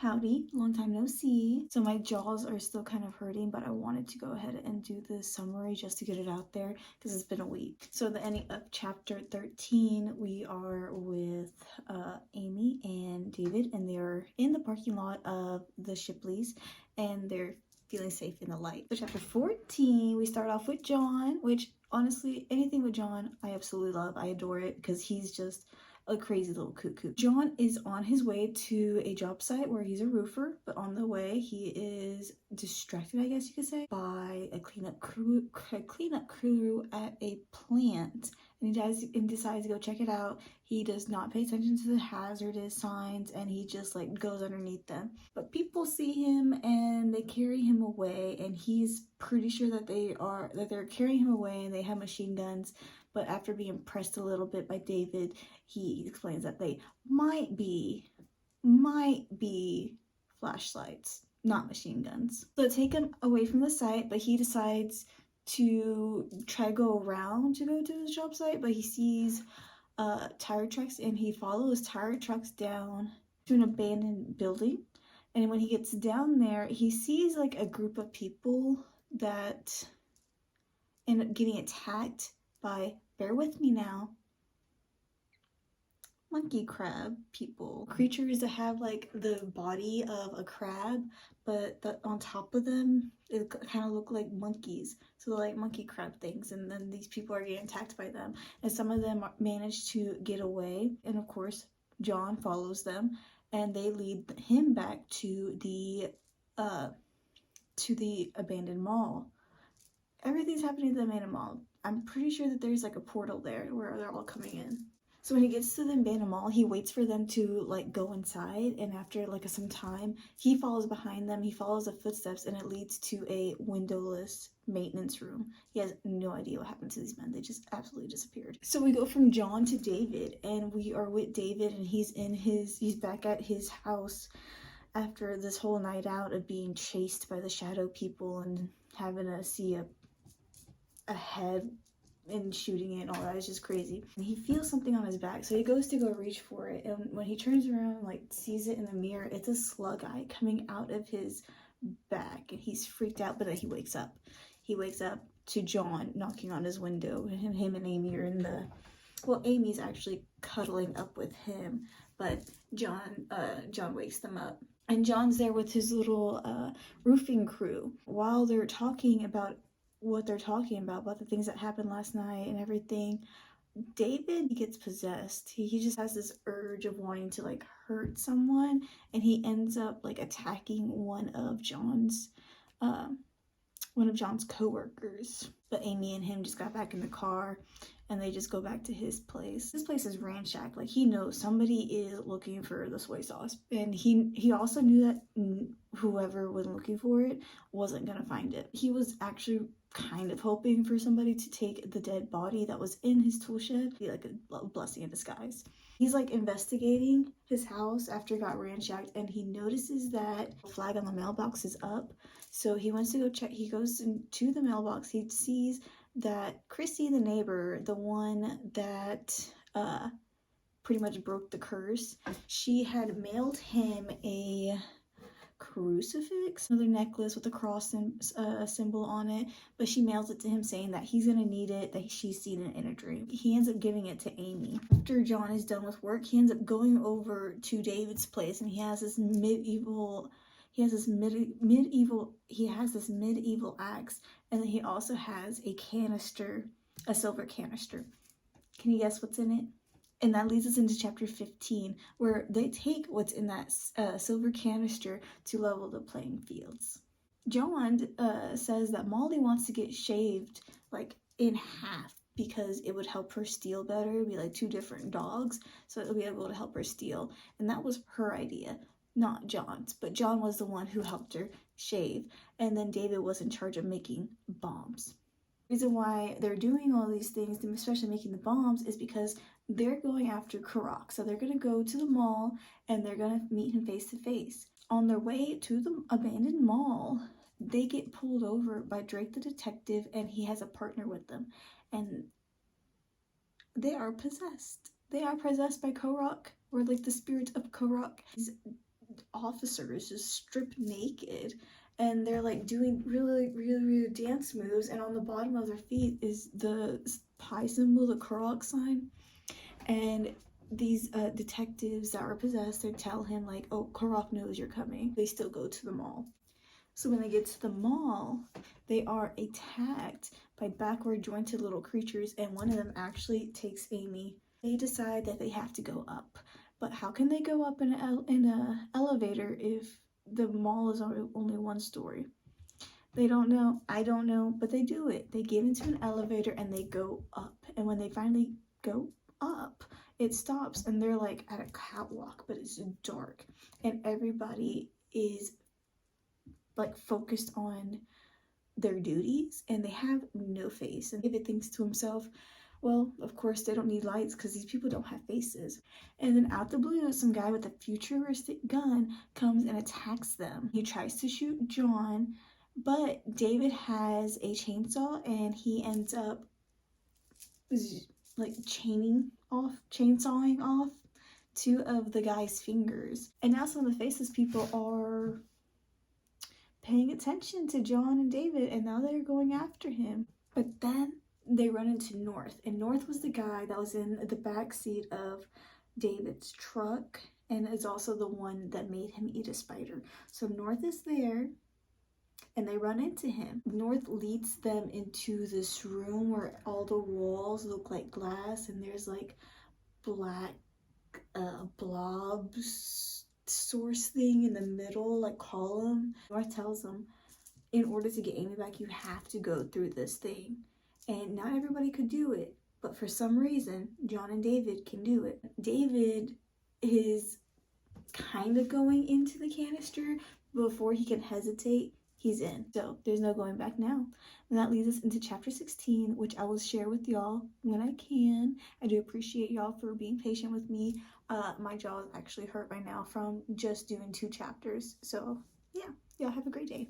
Howdy, long time no see. So my jaws are still kind of hurting, but I wanted to go ahead and do the summary just to get it out there because it's been a week. So the ending of chapter 13, we are with Amy and David, and they're in the parking lot of the Shipleys, and they're feeling safe in the light. So chapter 14, we start off with John, which honestly, anything with John, I absolutely love. I adore it because he's just a crazy little cuckoo. John is on his way to a job site where he's a roofer, but on the way he is distracted, I guess you could say, by a cleanup crew at a plant, and he decides to go check it out. He does not pay attention to the hazardous signs, and he just like goes underneath them. But people see him and they carry him away, and he's pretty sure that they're carrying him away and they have machine guns. But after being pressed a little bit by David, he explains that they might be flashlights, not machine guns. So they take him away from the site, but he decides to try to go around to go to his job site, but he sees tire trucks, and he follows tire trucks down to an abandoned building. And when he gets down there, he sees like a group of people that end up getting attacked by, bear with me now, monkey crab people. Creatures that have like the body of a crab, but on top of them, it kind of look like monkeys. So they're like monkey crab things, and then these people are getting attacked by them. And some of them manage to get away. And of course, John follows them, and they lead him back to the abandoned mall. Everything's happening at the abandoned mall. I'm pretty sure that there's like a portal there where they're all coming in. So when he gets to the abandoned mall, he waits for them to like go inside, and after like some time, he follows behind them. He follows the footsteps, and it leads to a windowless maintenance room. He has no idea what happened to these men. They just absolutely disappeared. So we go from John to David, and we are with David, and he's back at his house after this whole night out of being chased by the shadow people and having to see a head and shooting it and all that. Is just crazy. And he feels something on his back, so he goes to go reach for it, and when he turns around and like sees it in the mirror, it's a slug eye coming out of his back, and he's freaked out. But then he wakes up to John knocking on his window, and him and Amy are in the, well, Amy's actually cuddling up with him, but John wakes them up. And John's there with his little roofing crew while they're talking about what they're talking about the things that happened last night and everything. David gets possessed. He just has this urge of wanting to like hurt someone, and he ends up like attacking one of John's co-workers. But Amy and him just got back in the car, and they just go back to his place. This place is ransacked. Like, he knows somebody is looking for the soy sauce, and he also knew that whoever was looking for it wasn't gonna find it. He was actually kind of hoping for somebody to take the dead body that was in his tool shed, be like a blessing in disguise. He's like investigating his house after it got ransacked, and he notices that the flag on the mailbox is up. So he wants to go check. He goes into the mailbox. He sees that Chrissy, the neighbor, the one that pretty much broke the curse, she had mailed him a crucifix, another necklace with a cross symbol on it, but she mails it to him saying that he's gonna need it, that she's seen it in a dream. He ends up giving it to Amy. After John is done with work, he ends up going over to David's place, and he has this medieval axe, and then he also has a silver canister. Can you guess what's in it? And that leads us into chapter 15, where they take what's in that silver canister to level the playing fields. John says that Molly wants to get shaved like in half because it would help her steal better. It'd be like two different dogs, so it'll be able to help her steal. And that was her idea, not John's. But John was the one who helped her shave, and then David was in charge of making bombs. The reason why they're doing all these things, especially making the bombs, is because they're going after Karak. So they're going to go to the mall, and they're going to meet him face to face. On their way to the abandoned mall, they get pulled over by Drake the detective, and he has a partner with them. And they are possessed. They are possessed by Karak, or like the spirit of Karak. officers just stripped naked, and they're like doing really dance moves, and on the bottom of their feet is the pi symbol, the Korok sign. And these detectives that were possessed, they tell him like, oh, Korok knows you're coming. They still go to the mall. So when they get to the mall, they are attacked by backward jointed little creatures, and one of them actually takes Amy. They decide that they have to go up. But how can they go up in an elevator if the mall is only one story? They don't know. I don't know, but they do it. They get into an elevator and they go up. And when they finally go up, it stops and they're like at a catwalk, but it's dark. And everybody is like focused on their duties and they have no face. And David thinks to himself, well, of course they don't need lights because these people don't have faces. And then out the blue, some guy with a futuristic gun comes and attacks them. He tries to shoot John, but David has a chainsaw and he ends up like chainsawing off 2 of the guy's fingers. And now some of the faceless people are paying attention to John and David, and now they're going after him. But then they run into North, and North was the guy that was in the back seat of David's truck and is also the one that made him eat a spider. So North is there and they run into him. North leads them into this room where all the walls look like glass and there's like black blobs source thing in the middle, like column. North tells them, in order to get Amy back, you have to go through this thing. And not everybody could do it, but for some reason, John and David can do it. David is kind of going into the canister. Before he can hesitate, he's in. So there's no going back now. And that leads us into chapter 16, which I will share with y'all when I can. I do appreciate y'all for being patient with me. My jaw is actually hurt right now from just doing 2 chapters. So yeah, y'all have a great day.